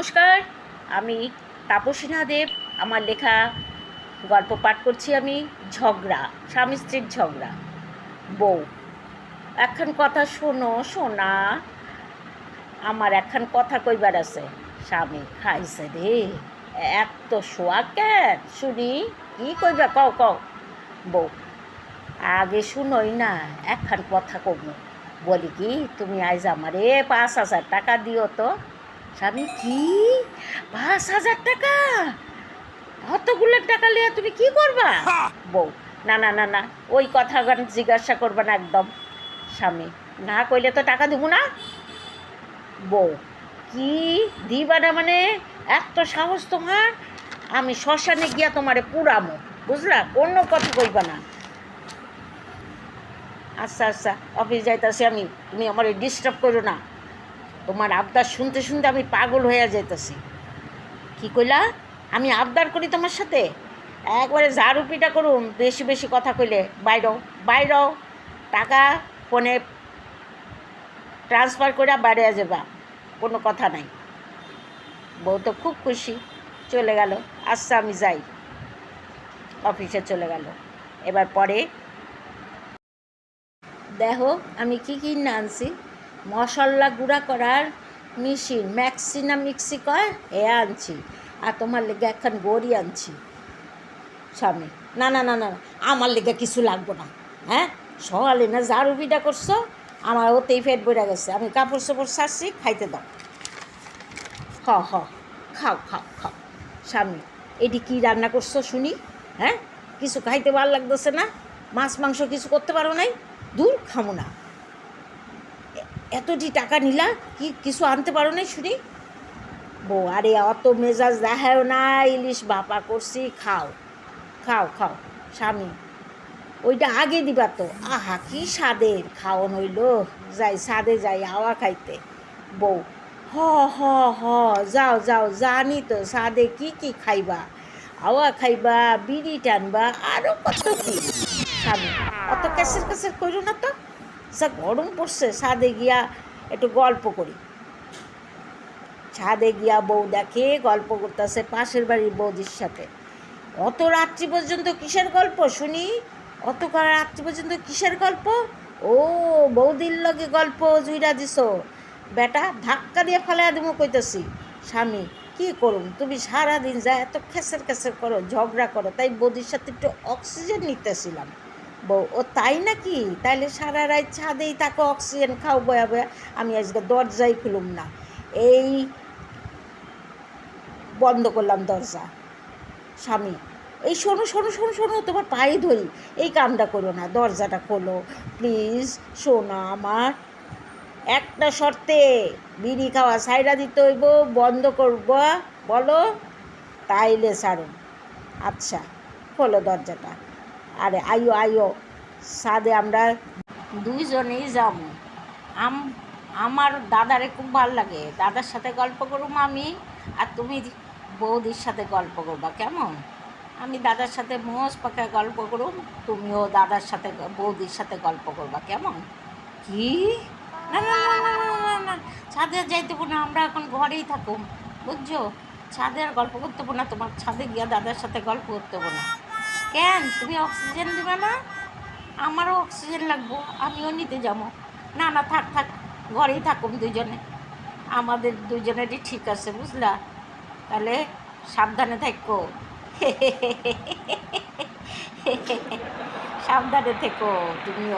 নমস্কার, আমি তাপসিনা দেব। আমার লেখা গল্প পাঠ করছি আমি। ঝগড়া, স্বামী স্ত্রীর ঝগড়া। বউ, একখান কথা শোনো সোনা, আমার একখান কথা কইবার আছে। স্বামী, খাইছে রে, এত শোয়া কেন শুনি, কি কইবা কও কও। বউ, আগে শুনোই না, একখান কথা কব। বলি কি, তুমি আজ আমারে 5,000 টাকা দিও তো। স্বামী, কি 5,000 টাকা? অতগুলো টাকা লিয়ে তুমি কি করবা? বউ, না না না না, ওই কথা জিজ্ঞাসা করবা না একদম। স্বামী, না কইলে তো টাকা দিব না। বউ, কি দিবা না মানে? এত সাহস তোমার? আমি শ্মশানে গিয়া তোমারে পুরামো, বুঝলা? কোনো কথা কইবা না। আচ্ছা আচ্ছা, অফিস যাইতাছি আমি, তুমি আমার ডিস্টার্ব করো না। তোমার আবদার শুনতে শুনতে আমি পাগল হয়ে যাইতেছি। কি কইলা? আমি আবদার করি তোমার সাথে? একবারে ঝাড়ু পিটা করুম বেশি বেশি কথা কইলে। বাইরও বাইরও, টাকা ফোনে ট্রান্সফার করে বাইরে যাবা, কোনো কথা নাই। বউ তো খুব খুশি, চলে গেল। আচ্ছা আমি যাই। অফিসে চলে গেল। এবার পরে দেখো আমি কি কিনে আনছি। মশলা গুঁড়া করার মেশিন, ম্যাক্সি না মিক্সি কয়, এ আনছি। আর তোমার লেগে একখান গড়ি আনছি। স্বামী, না না না না, আমার লেগে কিছু লাগবো না। হ্যাঁ, সকালে না ঝাড়ু পিটা করছো, আমার ওতেই পেট ভরে গেছে। আমি কাপড় চোপড় ছাড়ছি, খাইতে দাও। হ হ, খাও খাও খাও। স্বামী, এটি কি রান্না করছো শুনি? হ্যাঁ, কিছু খাইতে ভালো লাগতেছে না? মাছ মাংস কিছু করতে পারো নাই? দূর, খামো না। এতটি টাকা নিলা, কি কিছু আনতে পারো নাই শুনি? বউ, আরে অত মেজাজ দেখাও না, ইলিশ বাপা করছি, খাও খাও খাও। স্বামী, ওইটা আগে দিবা তো। আহা, কি স্বাদের খাওয়ান হইল। যাই স্বাদে যাই হাওয়া খাইতে। বউ, হ হ হ, যাও যাও, জানি তো স্বাদে কি কি খাইবা। হাওয়া খাইবা, বিড়ি টানবা, আরও কত কি। স্বামী, অত ক্যাসের ক্যাসের করো না তো। যা গরম পড়ছে, ছাদে গিয়া একটু গল্প করি। ছাদে গিয়া বউ দেখে গল্প করতেছে পাশের বাড়ির বৌদির সাথে। অত রাত্রি পর্যন্ত কিসের গল্প শুনি? অত রাত্রি পর্যন্ত কিসের গল্প? ও, বৌদির লগে গল্প জুইরা দিছ। বেটা, ধাক্কা দিয়ে ফেলাইয়া দেবো কইতেছি। স্বামী, কি করুম, তুমি সারাদিন যা এত খেসের খেসের করো, ঝগড়া করো, তাই বৌদির সাথে একটু অক্সিজেন নিতেছিলাম। বউ, ও তাই নাকি? তাইলে সারা রাত ছাদেই তাকে অক্সিজেন খাও বয়া বয়া। আমি আজকে দরজাই খুলুম না, এই বন্ধ করলাম দরজা। স্বামী, এই শোনো শোনো শোনো শোনো, তোমার পায়ে ধরি, এই কামটা করো না, দরজাটা খোলো প্লিজ। শোনো আমার, একটা শর্তে, বিড়ি খাওয়া সাইডা দিতে হইব, বন্ধ করব, বলো, তাইলে ছাড়ুন। আচ্ছা, খোলো দরজাটা। আরে আইও আইও, সাদে আমরা দুইজনেই যাবো। আমার দাদারে খুব ভালো লাগে, দাদার সাথে গল্প করুম আমি, আর তুমি বৌদির সাথে গল্প করবা, কেমন? আমি দাদার সাথে মোষ পাকায় গল্প করুম, তুমিও দাদার সাথে বৌদির সাথে গল্প করবা, কেমন? কি? না না না না না না না, ছাদে যাইতে না, আমরা এখন ঘরেই থাকুম, বুঝছো? ছাদে আর গল্প করতে না, তোমার ছাদে গিয়া দাদার সাথে গল্প করতে না। কেন, তুমি অক্সিজেন দিবে না? আমারও অক্সিজেন লাগবো, আমিও নিতে যাবো। না না, থাক থাক, ঘরেই থাকুম দুজনে, আমাদের দুজনেরই ঠিক আছে, বুঝলা? তাহলে সাবধানে থাকো। সাবধানে থেকো তুমিও।